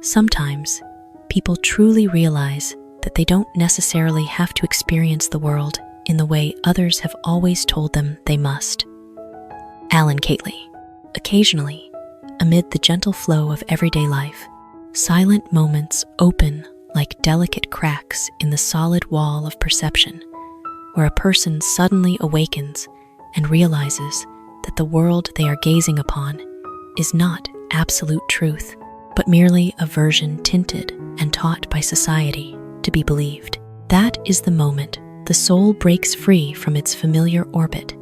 Sometimes, people truly realize that they don't necessarily have to experience the world in the way others have always told them they must. Alan Catley. Occasionally, amid the gentle flow of everyday life, silent moments open like delicate cracks in the solid wall of perception, where a person suddenly awakens and realizes that the world they are gazing upon is not absolute truth, but merely a version tinted and taught by society to be believed. That is the moment the soul breaks free from its familiar orbit,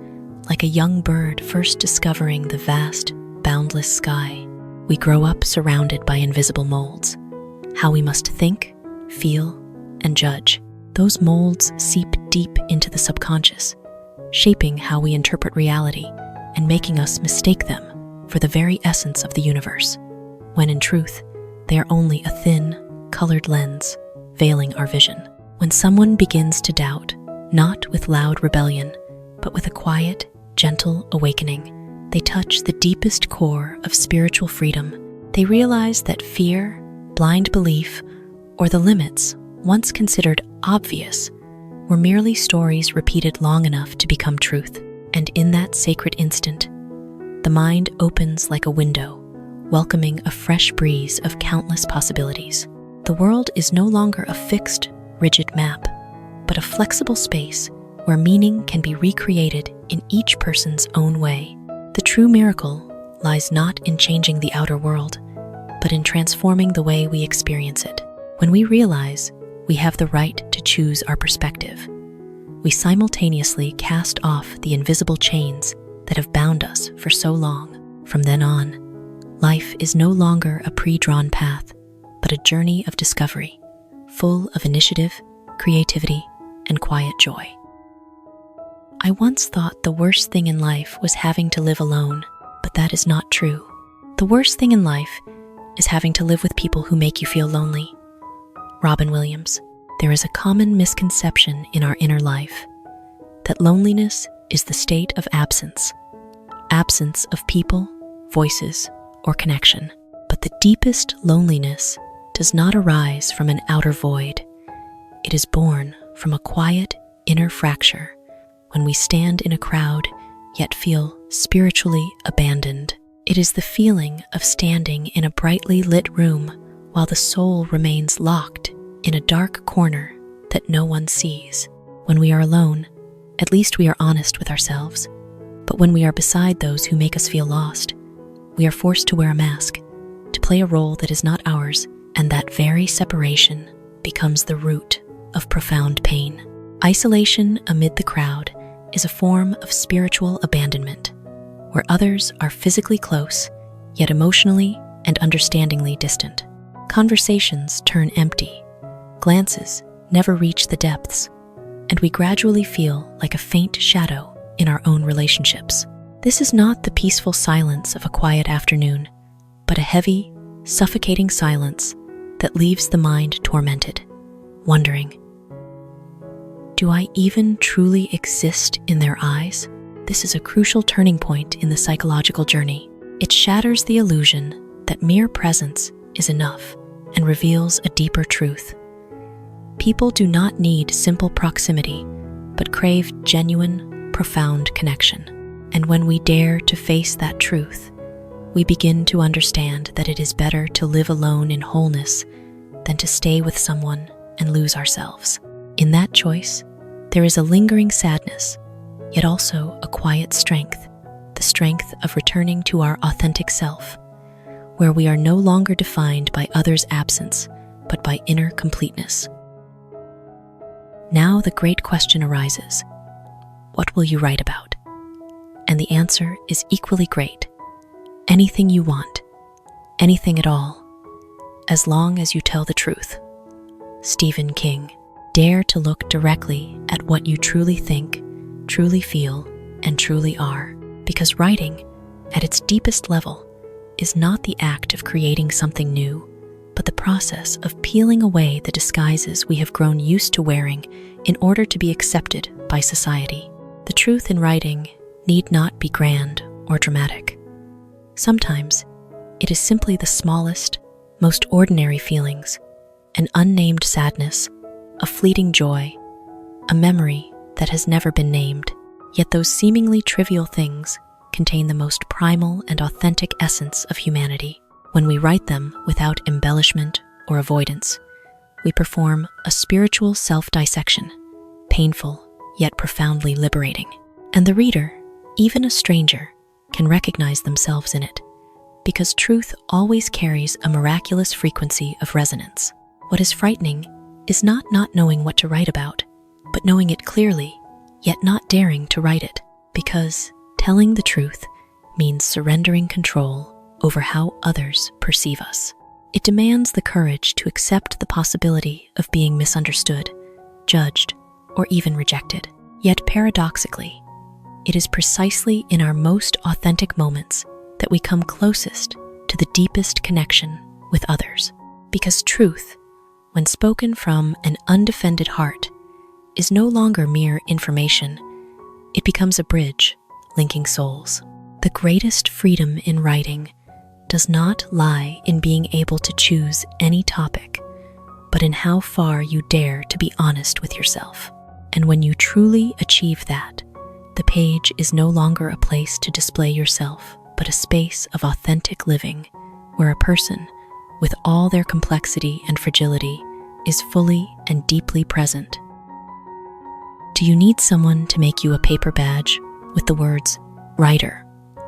like a young bird first discovering the vast, boundless sky. We grow up surrounded by invisible molds, how we must think, feel, and judge. Those molds seep deep into the subconscious, shaping how we interpret reality and making us mistake them for the very essence of the universe, when in truth, they are only a thin, colored lens veiling our vision. When someone begins to doubt, not with loud rebellion, but with a quiet, gentle awakening, they touch the deepest core of spiritual freedom. They realize that fear, blind belief, or the limits once considered obvious were merely stories repeated long enough to become truth. And in that sacred instant, the mind opens like a window, welcoming a fresh breeze of countless possibilities. The world is no longer a fixed, rigid map, but a flexible space where meaning can be recreated in each person's own way. The true miracle lies not in changing the outer world, but in transforming the way we experience it. When we realize we have the right to choose our perspective, we simultaneously cast off the invisible chains that have bound us for so long. From then on, life is no longer a pre-drawn path, but a journey of discovery, full of initiative, creativity, and quiet joy. I once thought the worst thing in life was having to live alone, but that is not true. The worst thing in life is having to live with people who make you feel lonely. Robin Williams. There is a common misconception in our inner life that loneliness is the state of absence of people, voices, or connection. But the deepest loneliness does not arise from an outer void. It is born from a quiet inner fracture when we stand in a crowd yet feel spiritually abandoned. It is the feeling of standing in a brightly lit room while the soul remains locked in a dark corner that no one sees. When we are alone, at least we are honest with ourselves. But when we are beside those who make us feel lost, we are forced to wear a mask, to play a role that is not ours, and that very separation becomes the root of profound pain. Isolation amid the crowd is a form of spiritual abandonment, where others are physically close, yet emotionally and understandingly distant. Conversations turn empty, glances never reach the depths, and we gradually feel like a faint shadow in our own relationships. This is not the peaceful silence of a quiet afternoon, but a heavy, suffocating silence that leaves the mind tormented, wondering, do I even truly exist in their eyes? This is a crucial turning point in the psychological journey. It shatters the illusion that mere presence is enough and reveals a deeper truth. People do not need simple proximity, but crave genuine, profound connection. And when we dare to face that truth, we begin to understand that it is better to live alone in wholeness than to stay with someone and lose ourselves. In that choice, there is a lingering sadness, yet also a quiet strength, the strength of returning to our authentic self, where we are no longer defined by others' absence, but by inner completeness. Now the great question arises, what will you write about? And the answer is equally great. Anything you want, anything at all, as long as you tell the truth. Stephen King. Dare to look directly at what you truly think, truly feel, and truly are, because writing, at its deepest level, is not the act of creating something new, but the process of peeling away the disguises we have grown used to wearing in order to be accepted by society. The truth in writing need not be grand or dramatic. Sometimes, it is simply the smallest, most ordinary feelings, an unnamed sadness, a fleeting joy, a memory that has never been named. Yet those seemingly trivial things contain the most primal and authentic essence of humanity. When we write them without embellishment or avoidance, we perform a spiritual self-dissection, painful yet profoundly liberating. And the reader, even a stranger, can recognize themselves in it, because truth always carries a miraculous frequency of resonance. What is frightening is not knowing what to write about, but knowing it clearly, yet not daring to write it, because telling the truth means surrendering control over how others perceive us. It demands the courage to accept the possibility of being misunderstood, judged, or even rejected. Yet paradoxically, it is precisely in our most authentic moments that we come closest to the deepest connection with others. Because truth, when spoken from an undefended heart, is no longer mere information. It becomes a bridge linking souls. The greatest freedom in writing does not lie in being able to choose any topic, but in how far you dare to be honest with yourself. And when you truly achieve that, the page is no longer a place to display yourself, but a space of authentic living, where a person, with all their complexity and fragility, is fully and deeply present. Do you need someone to make you a paper badge with the words "writer"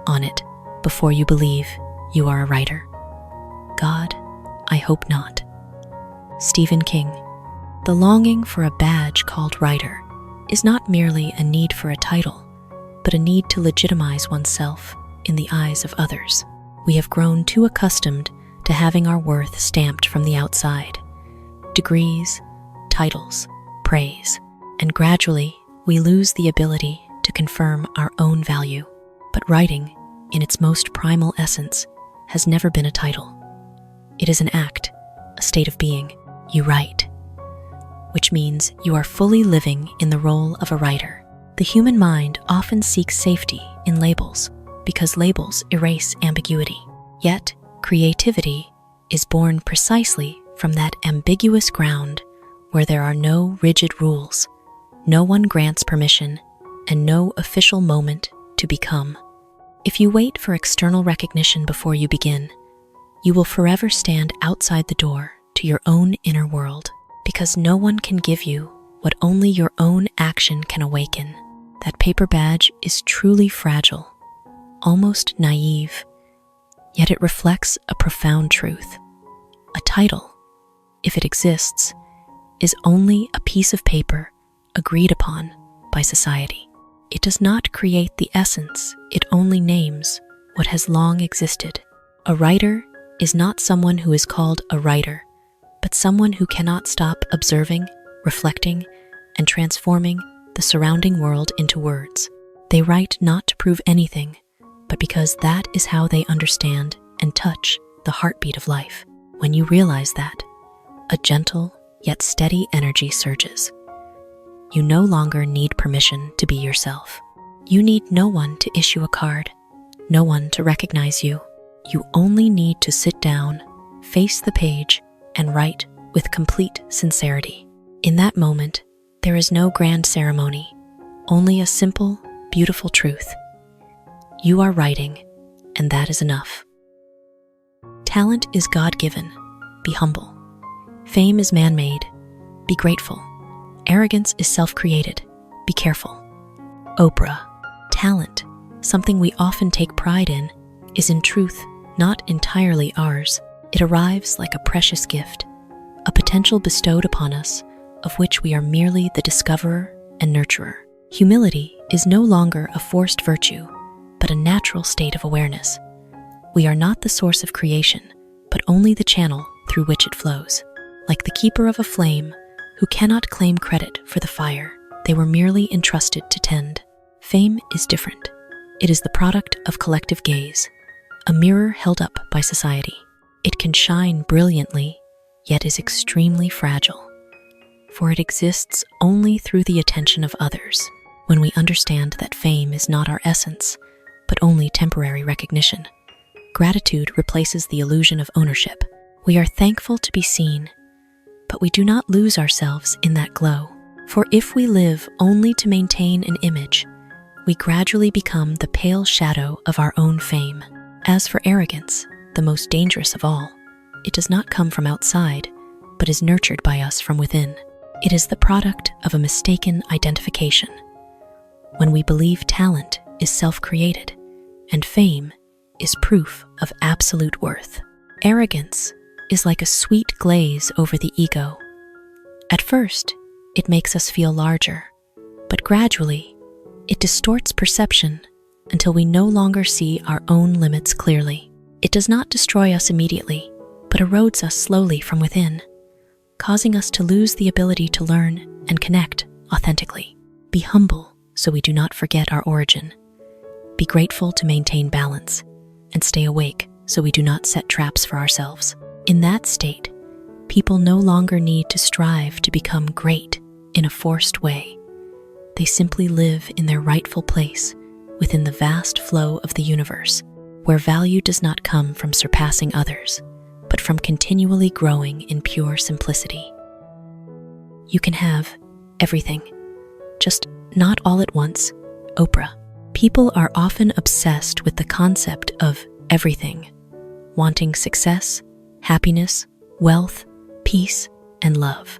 on it before you believe you are a writer? God, I hope not. Stephen King. The longing for a badge called writer is not merely a need for a title, but a need to legitimize oneself in the eyes of others. We have grown too accustomed to having our worth stamped from the outside. Degrees, titles, praise, and gradually we lose the ability to confirm our own value. But writing, in its most primal essence, has never been a title. It is an act, a state of being. You write, which means you are fully living in the role of a writer. The human mind often seeks safety in labels because labels erase ambiguity. Yet, creativity is born precisely from that ambiguous ground where there are no rigid rules, no one grants permission, and no official moment to become. If you wait for external recognition before you begin, you will forever stand outside the door to your own inner world, because no one can give you what only your own action can awaken. That paper badge is truly fragile, almost naive, yet it reflects a profound truth. A title, if it exists, is only a piece of paper agreed upon by society. It does not create the essence, it only names what has long existed. A writer is not someone who is called a writer, but someone who cannot stop observing, reflecting, and transforming the surrounding world into words. They write not to prove anything, but because that is how they understand and touch the heartbeat of life. When you realize that, a gentle yet steady energy surges. You no longer need permission to be yourself. You need no one to issue a card, no one to recognize you. You only need to sit down, face the page, and write with complete sincerity. In that moment, there is no grand ceremony, only a simple, beautiful truth. You are writing, and that is enough. Talent is God-given. Be humble. Fame is man-made. Be grateful. Arrogance is self-created. Be careful. Oprah. Talent, something we often take pride in, is in truth not entirely ours. It arrives like a precious gift, a potential bestowed upon us, of which we are merely the discoverer and nurturer. Humility is no longer a forced virtue, but a natural state of awareness. We are not the source of creation, but only the channel through which it flows. Like the keeper of a flame, who cannot claim credit for the fire they were merely entrusted to tend. Fame is different. It is the product of collective gaze, a mirror held up by society. It can shine brilliantly, yet is extremely fragile, for it exists only through the attention of others. When we understand that fame is not our essence, but only temporary recognition, gratitude replaces the illusion of ownership. We are thankful to be seen, but we do not lose ourselves in that glow. For if we live only to maintain an image, we gradually become the pale shadow of our own fame. As for arrogance, the most dangerous of all, it does not come from outside, but is nurtured by us from within. It is the product of a mistaken identification. When we believe talent is self-created and fame is proof of absolute worth. Arrogance is like a sweet glaze over the ego. At first, it makes us feel larger, but gradually, it distorts perception until we no longer see our own limits clearly. It does not destroy us immediately, but erodes us slowly from within, causing us to lose the ability to learn and connect authentically. Be humble so we do not forget our origin. Be grateful to maintain balance, and stay awake so we do not set traps for ourselves. In that state, people no longer need to strive to become great in a forced way. They simply live in their rightful place within the vast flow of the universe, where value does not come from surpassing others, but from continually growing in pure simplicity. You can have everything, just not all at once. Oprah. People are often obsessed with the concept of everything, wanting success, happiness, wealth, peace, and love,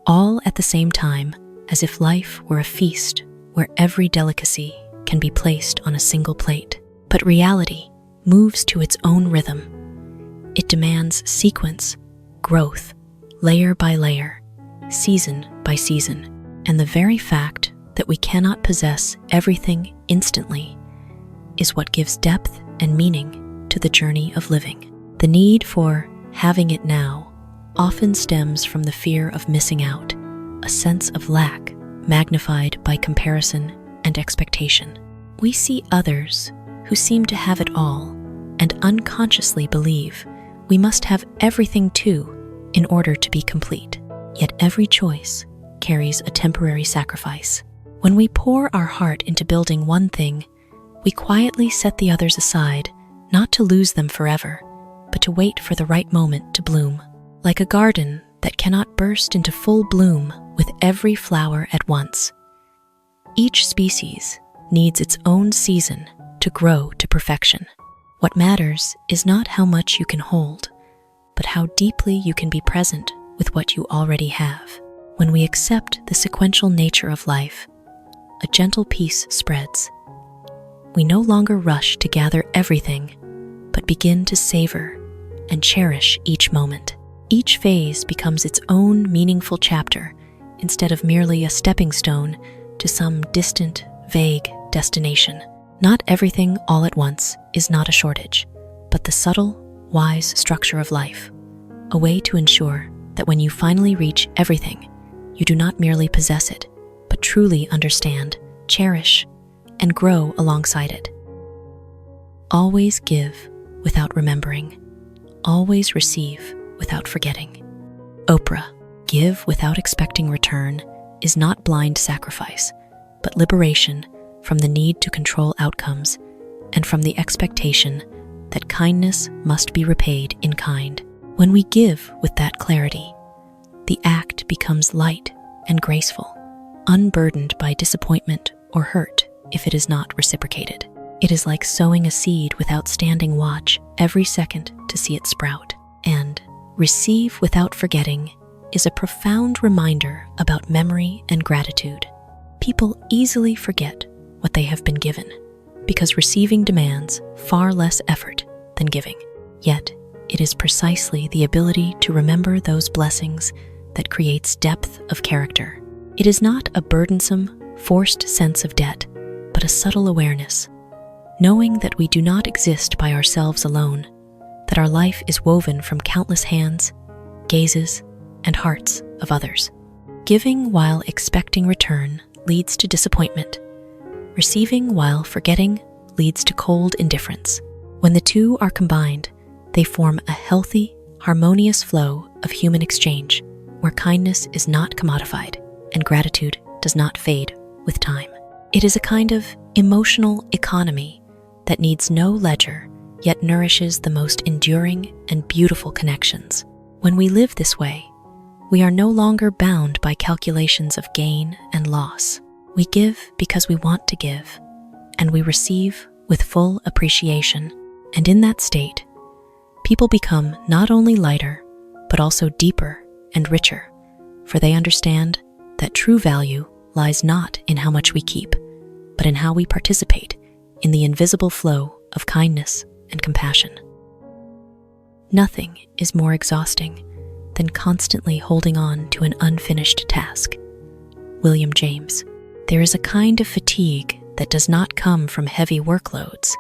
all at the same time, as if life were a feast where every delicacy can be placed on a single plate. But reality moves to its own rhythm. It demands sequence, growth, layer by layer, season by season, and the very fact that we cannot possess everything instantly is what gives depth and meaning to the journey of living. The need for having it now often stems from the fear of missing out, a sense of lack magnified by comparison and expectation. We see others who seem to have it all and unconsciously believe we must have everything too in order to be complete. Yet every choice carries a temporary sacrifice. When we pour our heart into building one thing, we quietly set the others aside, not to lose them forever, but to wait for the right moment to bloom. Like a garden that cannot burst into full bloom with every flower at once. Each species needs its own season to grow to perfection. What matters is not how much you can hold, but how deeply you can be present with what you already have. When we accept the sequential nature of life, a gentle peace spreads. We no longer rush to gather everything, but begin to savor and cherish each moment. Each phase becomes its own meaningful chapter instead of merely a stepping stone to some distant, vague destination. Not everything all at once is not a shortage, but the subtle, wise structure of life, a way to ensure that when you finally reach everything, you do not merely possess it, but truly understand, cherish, and grow alongside it. Always give without remembering. Always receive without forgetting. Oprah. Give without expecting return is not blind sacrifice, but liberation from the need to control outcomes and from the expectation that kindness must be repaid in kind. When we give with that clarity, the act becomes light and graceful, unburdened by disappointment or hurt if it is not reciprocated. It is like sowing a seed without standing watch every second to see it sprout. And receive without forgetting is a profound reminder about memory and gratitude. People easily forget what they have been given because receiving demands far less effort than giving. Yet, it is precisely the ability to remember those blessings that creates depth of character. It is not a burdensome, forced sense of debt, but a subtle awareness, knowing that we do not exist by ourselves alone, that our life is woven from countless hands, gazes, and hearts of others. Giving while expecting return leads to disappointment. Receiving while forgetting leads to cold indifference. When the two are combined, they form a healthy, harmonious flow of human exchange, where kindness is not commodified and gratitude does not fade with time. It is a kind of emotional economy that needs no ledger yet nourishes the most enduring and beautiful connections. When we live this way, we are no longer bound by calculations of gain and loss. We give because we want to give, and we receive with full appreciation. And in that state, people become not only lighter, but also deeper and richer, for they understand that true value lies not in how much we keep, but in how we participate in the invisible flow of kindness and compassion. Nothing is more exhausting than constantly holding on to an unfinished task. William James. There is a kind of fatigue that does not come from heavy workloads,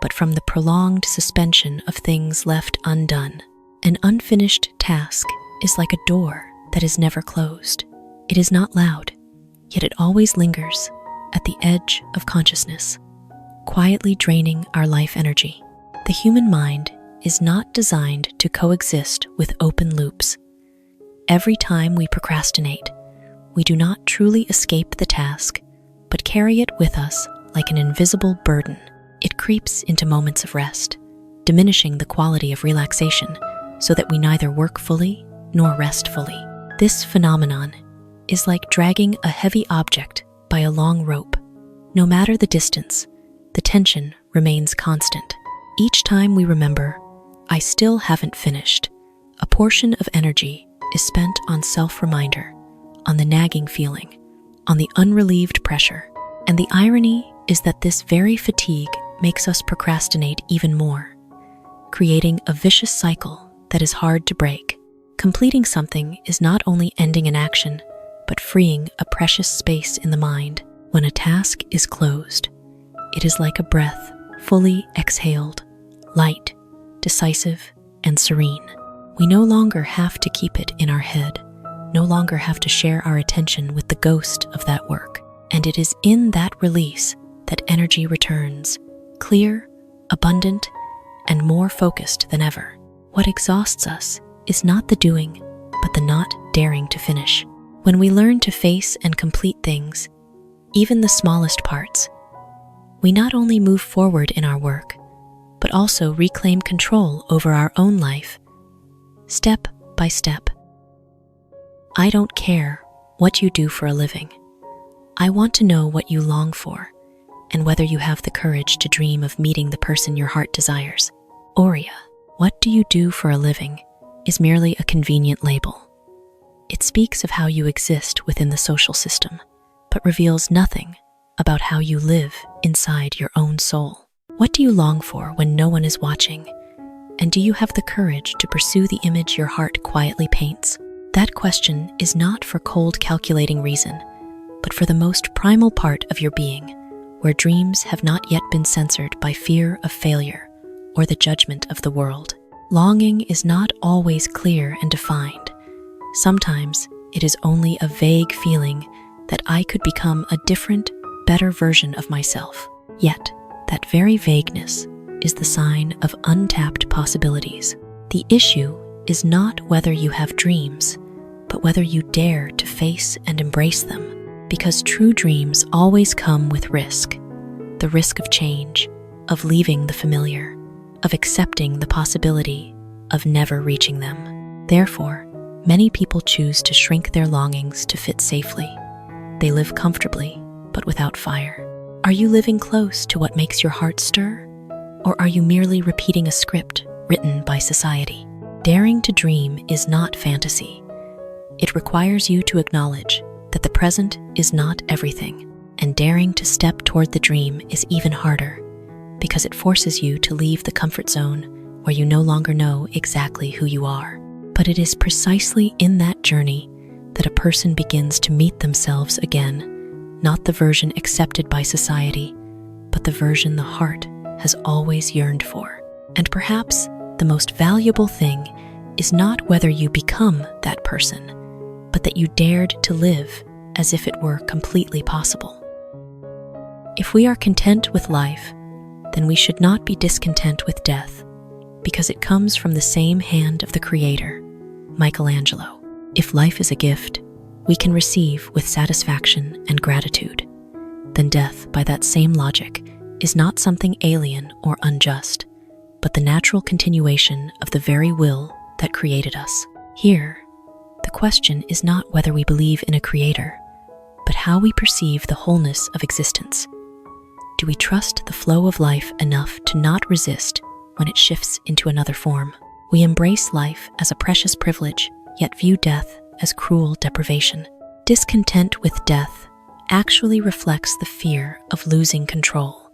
but from the prolonged suspension of things left undone. An unfinished task is like a door that is never closed. It is not loud, yet it always lingers at the edge of consciousness, quietly draining our life energy. The human mind is not designed to coexist with open loops. Every time we procrastinate, we do not truly escape the task, but carry it with us like an invisible burden. It creeps into moments of rest, diminishing the quality of relaxation so that we neither work fully nor rest fully. This phenomenon is like dragging a heavy object by a long rope. No matter the distance, the tension remains constant. Each time we remember, I still haven't finished, a portion of energy is spent on self-reminder, on the nagging feeling, on the unrelieved pressure. And the irony is that this very fatigue makes us procrastinate even more, creating a vicious cycle that is hard to break. Completing something is not only ending an action, but freeing a precious space in the mind. When a task is closed, it is like a breath fully exhaled, light, decisive, and serene. We no longer have to keep it in our head, no longer have to share our attention with the ghost of that work. And it is in that release that energy returns, clear, abundant, and more focused than ever. What exhausts us is not the doing, but the not daring to finish. When we learn to face and complete things, even the smallest parts, we not only move forward in our work, but also reclaim control over our own life, step by step. I don't care what you do for a living. I want to know what you long for, and whether you have the courage to dream of meeting the person your heart desires. Oprah, what do you do for a living, is merely a convenient label. It speaks of how you exist within the social system, but reveals nothing about how you live inside your own soul. What do you long for when no one is watching? And do you have the courage to pursue the image your heart quietly paints? That question is not for cold calculating reason, but for the most primal part of your being, where dreams have not yet been censored by fear of failure or the judgment of the world. Longing is not always clear and defined. Sometimes it is only a vague feeling that I could become a different, better version of myself. Yet, that very vagueness is the sign of untapped possibilities. The issue is not whether you have dreams, but whether you dare to face and embrace them. Because true dreams always come with risk. The risk of change, of leaving the familiar, of accepting the possibility of never reaching them. Therefore, many people choose to shrink their longings to fit safely. They live comfortably, but without fire. Are you living close to what makes your heart stir? Or are you merely repeating a script written by society? Daring to dream is not fantasy. It requires you to acknowledge that the present is not everything, and daring to step toward the dream is even harder, because it forces you to leave the comfort zone where you no longer know exactly who you are. But it is precisely in that journey that a person begins to meet themselves again, not the version accepted by society, but the version the heart has always yearned for. And perhaps the most valuable thing is not whether you become that person, but that you dared to live as if it were completely possible. If we are content with life, then we should not be discontent with death, because it comes from the same hand of the Creator, Michelangelo. If life is a gift we can receive with satisfaction and gratitude, then death, by that same logic, is not something alien or unjust, but the natural continuation of the very will that created us. Here, the question is not whether we believe in a creator, but how we perceive the wholeness of existence. Do we trust the flow of life enough to not resist when it shifts into another form? We embrace life as a precious privilege, yet view death as cruel deprivation. Discontent with death actually reflects the fear of losing control.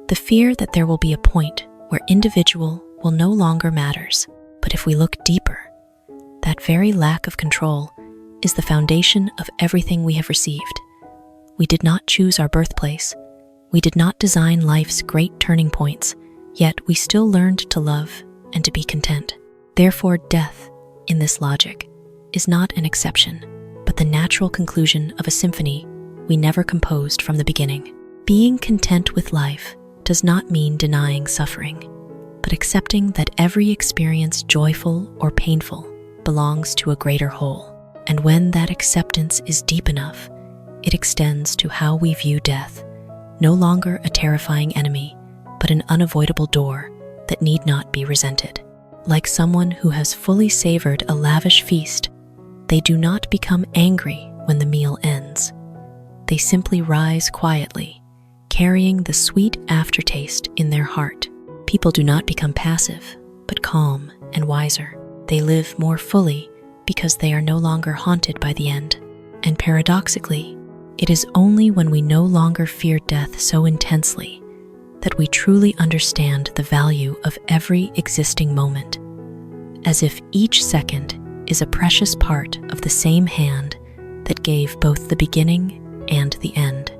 The fear that there will be a point where individual will no longer matters. But if we look deeper, that very lack of control is the foundation of everything we have received. We did not choose our birthplace. We did not design life's great turning points, yet we still learned to love and to be content. Therefore, death, in this logic, is not an exception, but the natural conclusion of a symphony we never composed from the beginning. Being content with life does not mean denying suffering, but accepting that every experience, joyful or painful, belongs to a greater whole. And when that acceptance is deep enough, it extends to how we view death, no longer a terrifying enemy, but an unavoidable door that need not be resented. Like someone who has fully savored a lavish feast, they do not become angry when the meal ends. They simply rise quietly, carrying the sweet aftertaste in their heart. People do not become passive, but calm and wiser. They live more fully because they are no longer haunted by the end. And paradoxically, it is only when we no longer fear death so intensely that we truly understand the value of every existing moment, as if each second is a precious part of the same hand that gave both the beginning and the end.